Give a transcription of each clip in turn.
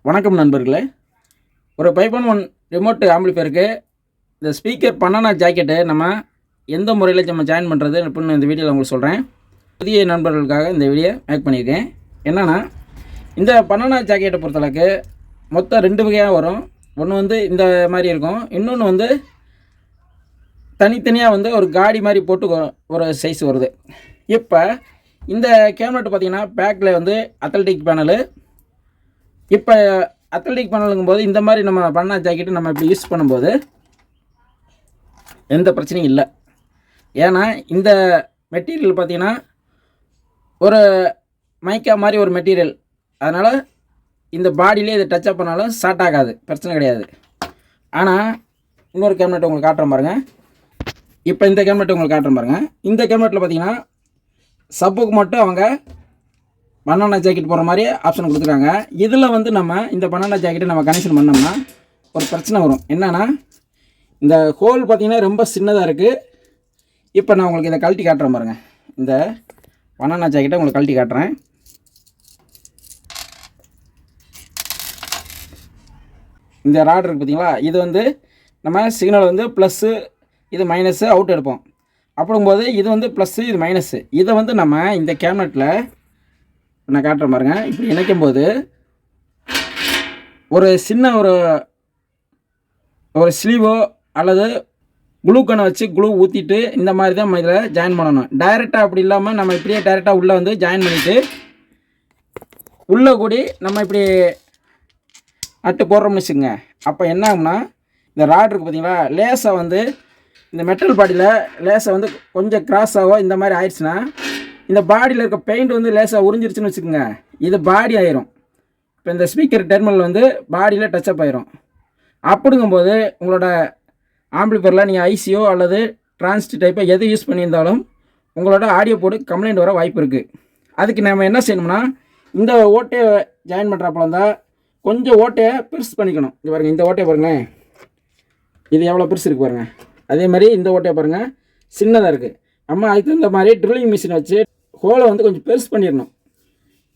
வணக்கம் நண்பர்களே. ஒரு 5.1 ரிமோட் ஆம்பிளிஃபையருக்கு இந்த ஸ்பீக்கர் பண்ணனா ஜாக்கெட்டு நம்ம எந்த முறையில் நம்ம ஜாயின் பண்ணுறது அப்படின்னு இந்த வீடியோவில் உங்களுக்கு சொல்கிறேன். புதிய நண்பர்களுக்காக இந்த வீடியோ மேக் பண்ணியிருக்கேன். என்னென்னா, இந்த பண்ணனா ஜாக்கெட்டை பொறுத்தளவுக்கு மொத்தம் 2 வகையாக வரும். ஒன்று வந்து இந்த மாதிரி இருக்கும், இன்னொன்று வந்து தனித்தனியாக வந்து ஒரு காடி மாதிரி போட்டு ஒரு சைஸ் வருது. இப்போ இந்த கேபினெட் பார்த்திங்கன்னா பேக்கில் வந்து அத்லட்டிக் பேனலு. இப்போ அத்லட்டிக் பேனலுங்கும் போது இந்த மாதிரி நம்ம பண்ணா ஜாக்கெட்டு நம்ம இப்படி யூஸ் பண்ணும்போது எந்த பிரச்சனையும் இல்லை. ஏன்னா இந்த மெட்டீரியல் பார்த்திங்கன்னா ஒரு மைக்கா மாதிரி ஒரு மெட்டீரியல், அதனால் இந்த பாடியிலே இதை டச்சப் பண்ணாலும் ஷார்ட் ஆகாது, பிரச்சனை கிடையாது. ஆனால் இன்னொரு கேபினெட் உங்களுக்கு காட்டுறேன் பாருங்கள். இப்போ இந்த கேபினெட் உங்களுக்கு காட்டுறேன் பாருங்கள். இந்த கேபினெட்டில் பார்த்திங்கன்னா சப்புக்கு மட்டும் அவங்க பனானா ஜாக்கெட் போடுற மாதிரி ஆப்ஷன் கொடுத்துருக்காங்க. இதில் வந்து நம்ம இந்த பனானா ஜாக்கெட்டை நம்ம கனெக்ஷன் பண்ணோம்னா ஒரு பிரச்சனை வரும். என்னென்னா, இந்த ஹோல் பார்த்திங்கன்னா ரொம்ப சின்னதாக இருக்குது. இப்போ நான் உங்களுக்கு இதை கழட்டி காட்டுறேன் பாருங்கள். இந்த பனானா ஜாக்கெட்டை உங்களுக்கு கழட்டி காட்டுறேன். இந்த ராட் இருக்குது பார்த்திங்களா, இது வந்து நம்ம சிக்னல் வந்து ப்ளஸ்ஸு, இது மைனஸு அவுட் எடுப்போம். அப்படிங்கும்போது இது வந்து ப்ளஸ்ஸு, இது மைனஸு. இதை வந்து நம்ம இந்த கேபினெட்டில் நான் காட்டுறேன் பாருங்கள். இப்படி இணைக்கும் போது ஒரு சின்ன ஒரு ஸ்லீவோ அல்லது குளூக்கனை வச்சு குளூ ஊற்றிட்டு இந்த மாதிரி தான் நம்ம இதில் ஜாயின் பண்ணணும். டைரெக்டாக அப்படி இல்லாமல் நம்ம இப்படியே டைரெக்டாக உள்ளே வந்து ஜாயின் பண்ணிவிட்டு உள்ளே கூடி நம்ம இப்படி நட்டு போடுறோம்னு வச்சுக்கோங்க. அப்போ என்ன ஆகும்னா, இந்த ராட் இருக்குது பார்த்தீங்களா, லேசாக வந்து இந்த மெட்டல் பாடியில் லேசாக வந்து கொஞ்சம் கிராஸாகவோ இந்த மாதிரி ஆயிடுச்சுன்னா இந்த பாடியில் இருக்க பெயிண்ட் வந்து லேசாக உறிஞ்சிருச்சுன்னு வச்சுக்கோங்க, இது பாடி ஆயிரும். இப்போ இந்த ஸ்பீக்கர் டெர்மினல் வந்து பாடியில் டச்சப் ஆயிரும். அப்படிங்கும்போது உங்களோட ஆம்பிளிஃபையரில் நீங்கள் ஐசியோ அல்லது டிரான்சிஸ்டர் டைப்பை எது யூஸ் பண்ணியிருந்தாலும் உங்களோட ஆடியோ போர்டு கம்ப்ளைண்ட் வர வாய்ப்பு இருக்குது. அதுக்கு நம்ம என்ன செய்யணும்னா, இந்த ஓட்டையை ஜாயின் பண்ணுறப்பல இருந்தால் கொஞ்சம் ஓட்டையை பெருசு பண்ணிக்கணும். இது பாருங்கள், இந்த ஓட்டையை பாருங்களேன், இது எவ்வளோ பெருசு இருக்குது பாருங்கள். அதே மாதிரி இந்த ஓட்டையை பாருங்கள், சின்னதாக இருக்குது. நம்ம அதுக்கு தகுந்த மாதிரி ட்ரில்லிங் மிஷினை வச்சு ஹோலை வந்து கொஞ்சம் பெருசு பண்ணிடணும்.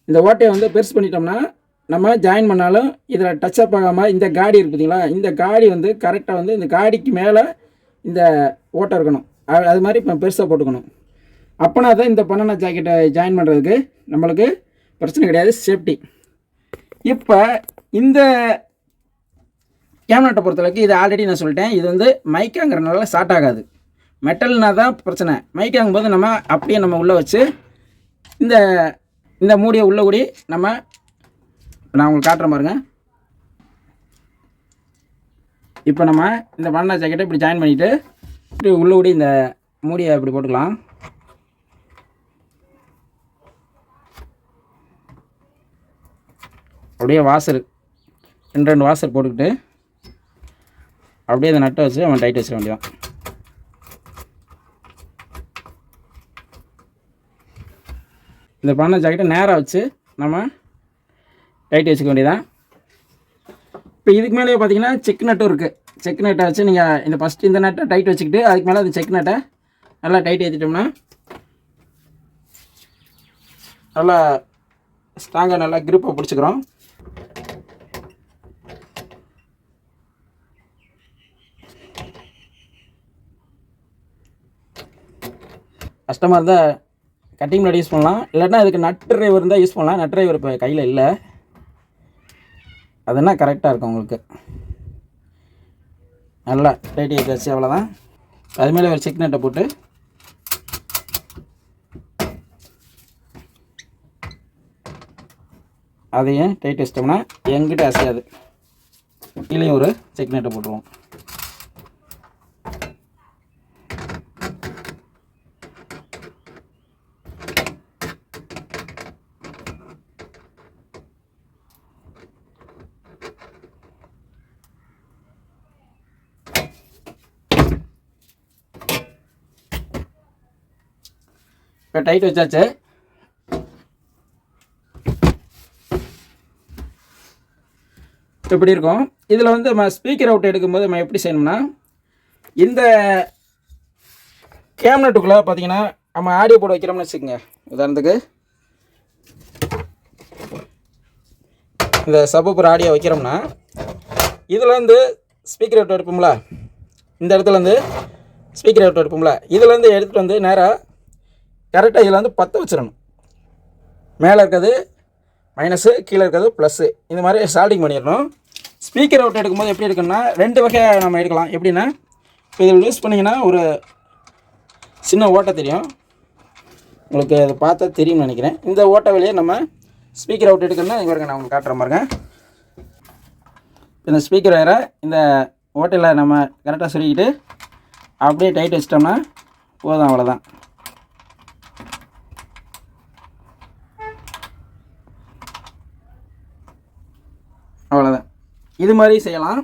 இந்த ஓட்டையை வந்து பெருசு பண்ணிட்டோம்னா நம்ம ஜாயின் பண்ணாலும் இதில் டச்சப் ஆகாமல், இந்த காடி இருக்குது பார்த்தீங்களா, இந்த காடி வந்து கரெக்டாக வந்து இந்த காடிக்கு மேலே இந்த ஓட்டை இருக்கணும். அது மாதிரி இப்போ பெருசாக போட்டுக்கணும். அப்போனா தான் இந்த பனானா ஜாக்கெட்டை ஜாயின் பண்ணுறதுக்கு நம்மளுக்கு பிரச்சனை கிடையாது, சேஃப்டி. இப்போ இந்த கேபினெட்டை பொறுத்தளவுக்கு இது ஆல்ரெடி நான் சொல்லிட்டேன், இது வந்து மைக்காங்கிறனால ஷார்ட் ஆகாது. மெட்டல்னா தான் பிரச்சனை. மைக்காங்கும்போது நம்ம அப்படியே நம்ம உள்ளே வச்சு இந்த மூடியை உள்ளே கூடி நம்ம, நான் உங்களுக்கு காட்டுறேன் பாருங்க. இப்போ நம்ம இந்த பனானா ஜாக்கெட்டை இப்படி ஜாயின் பண்ணிவிட்டு இப்படி உள்ளே கூடி இந்த மூடியை இப்படி போட்டுக்கலாம். அப்படியே வாசர் 2 வாசர் போட்டுக்கிட்டு அப்படியே இந்த நட்டை வச்சு அவன் டைட் வச்சிட வேண்டியதான். இந்த பனானா ஜாக்கெட்டை நேராக வச்சு நம்ம டைட் வச்சுக்க வேண்டியதான். இப்போ இதுக்கு மேலே பார்த்தீங்கன்னா செக் நட்டும் இருக்குது. செக் நட்டை வச்சு நீங்கள் இந்த ஃபஸ்ட்டு இந்த நட்டை டைட் வச்சுக்கிட்டு அதுக்கு மேலே அந்த செக் நட்டை நல்லா டைட் ஏற்றிட்டோம்னா நல்லா ஸ்ட்ராங்காக நல்லா கிரிப்பை பிடிச்சிக்கிறோம். கஸ்டமர் இருந்தால் கட்டிங் பிளேட் யூஸ் பண்ணலாம், இல்லைன்னா அதுக்கு நட் டிரைவர் இருந்தால் யூஸ் பண்ணலாம். நட் டிரைவர் இப்போ கையில் இல்லை, அதுனா கரெக்டாக இருக்கும் உங்களுக்கு. நல்லா டைட் ஆகிடுச்சு, அவ்வளோதான். அதுமாதிரி ஒரு செக் நட்டை போட்டு அதையும் டைட் வச்சிட்டோம்னா எங்கிட்ட அசையாது. கீழே ஒரு செக் நட்டை போட்டுருவோம். இப்போ டைட் வச்சாச்சு. இப்படி இருக்கும். இதில் வந்து நம்ம ஸ்பீக்கர் அவுட் எடுக்கும்போது நம்ம எப்படி செய்யணும்னா, இந்த கேபினெட்டுக்குள்ளே பார்த்தீங்கன்னா நம்ம ஆடியோ போர்டு வைக்கிறோம்னு வச்சுக்கோங்க. உதாரணத்துக்கு இந்த சப்வூஃபர் ஆடியோ வைக்கிறோம்னா இதுலேருந்து ஸ்பீக்கர் அவுட் எடுப்போம்ல, இந்த இடத்துலேருந்து ஸ்பீக்கர் அவுட் எடுப்போம்ல, இதுலேருந்து எடுத்துகிட்டு வந்து நேராக கரெக்டாக இதில் வந்து பற்ற வச்சிடணும். மேலே இருக்கிறது மைனஸு, கீழே இருக்கிறது ப்ளஸ்ஸு, இந்த மாதிரி சால்டிங் பண்ணிடணும். ஸ்பீக்கர் அவுட் எடுக்கும்போது எப்படி இருக்குன்னா 2 வகையாக நம்ம எடுக்கலாம். எப்படின்னா இப்போ இதில் யூஸ் பண்ணிங்கன்னா ஒரு சின்ன ஓட்டை தெரியும், உங்களுக்கு அதை பார்த்தா தெரியும்னு நினைக்கிறேன். இந்த ஓட்டை வழியே நம்ம ஸ்பீக்கர் அவுட் எடுக்கணும்னா இங்கே நான் உங்களுக்கு காட்டுற பாருங்க. இந்த ஸ்பீக்கர் வேறு இந்த ஓட்டையில் நம்ம கரெக்டாக சொல்லிக்கிட்டு அப்படியே டைட் வச்சிட்டோம்னா போதும், அவ்வளோதான். அவ்வளோதான். இது மாதிரி செய்யலாம்.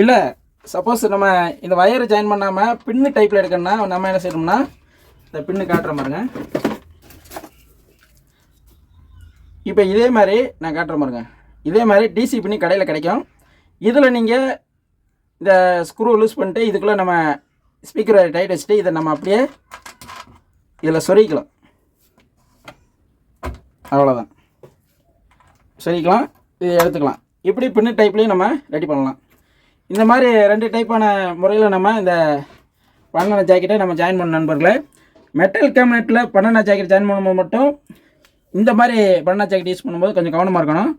இல்லை சப்போஸ் நம்ம இந்த வயரை ஜாயின் பண்ணாமல் பின்னு டைப்பில் எடுக்கணும்னா நம்ம என்ன செய்யணும்னா இந்த பின்னு காட்டுற பாருங்க. இப்போ இதே மாதிரி நான் காட்டுற பாருங்க. இதே மாதிரி டிசி பின்னி கடையில் கிடைக்கும். இதில் நீங்கள் இந்த ஸ்க்ரூ லூஸ் பண்ணிட்டு இதுக்குள்ளே நம்ம ஸ்பீக்கரை டைட் வச்சுட்டு இதை நம்ம அப்படியே இதில் சொருகிக்கலாம். அவ்வளோதான், சொருகிக்கலாம், இதை எடுத்துக்கலாம். இப்படி பின்னு டைப்லேயும் நம்ம ரெடி பண்ணலாம். இந்த மாதிரி 2 டைப்பான முறையில் நம்ம இந்த பனானா ஜாக்கெட்டை நம்ம ஜாயின் பண்ண நண்பர்களே. மெட்டல் கேபினெட்டில் பனானா ஜாக்கெட் ஜாயின் பண்ணும்போது மட்டும் இந்த மாதிரி பனானா ஜாக்கெட் யூஸ் பண்ணும்போது கொஞ்சம் கவனமாக இருக்கணும்.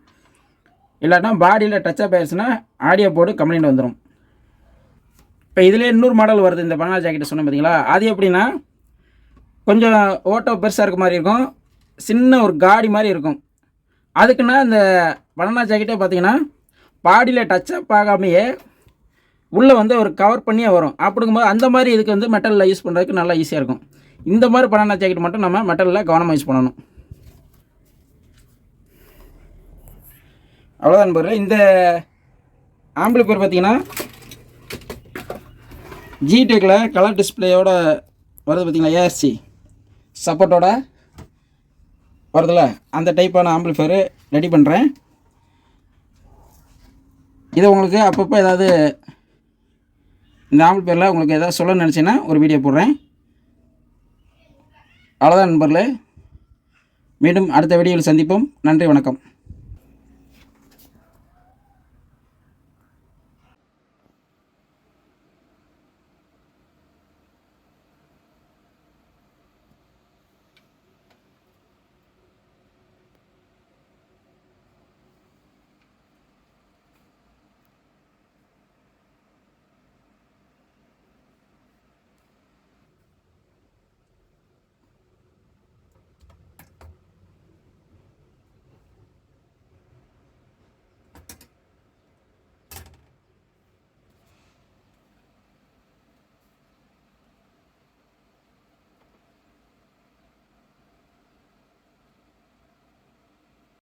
இல்லாட்டா பாடியில் டச்சப் ஆயிடுச்சுன்னா ஆடியோ போர்டு கம்ப்ளைண்ட் வந்துடும். இப்போ இதிலே இன்னொரு மாடல் வருது, இந்த பனானா ஜாக்கெட் சொன்னேன் பார்த்தீங்களா, அது எப்படின்னா கொஞ்சம் ஓட்டோ பெருசாக இருக்க மாதிரி இருக்கும், சின்ன ஒரு காடி மாதிரி இருக்கும். அதுக்குன்னா இந்த பனானா ஜாக்கெட்டே பார்த்தீங்கன்னா பாடியில் டச்சப் ஆகாமையே உள்ளே வந்து ஒரு கவர் பண்ணியே வரும். அப்படிங்கும்போது அந்த மாதிரி இதுக்கு வந்து மெட்டலில் யூஸ் பண்ணுறதுக்கு நல்லா ஈஸியாக இருக்கும். இந்த மாதிரி பனானா ஜாக்கெட் மட்டும் நம்ம மெட்டலில் கவனமாக யூஸ் பண்ணணும். அவ்வளோதான் நண்பர்களே. இந்த ஆம்பிளிஃபையர் பார்த்தீங்கன்னா ஜிடெக்கில் கலர் டிஸ்பிளேயோட வருது பார்த்தீங்களா, ஏஆர்சி சப்போர்ட்டோட வருதுல்ல, அந்த டைப்பான ஆம்பிளிஃபையர் ரெடி பண்ணுறேன். இதை உங்களுக்கு அப்பப்போ ஏதாவது இந்த ஆம்பிளிஃபையரில் உங்களுக்கு ஏதாவது சொல்ல நினச்சிங்கன்னா ஒரு வீடியோ போடுறேன். அவ்வளோதான் நண்பர்களே, மீண்டும் அடுத்த வீடியோவில் சந்திப்போம். நன்றி, வணக்கம்.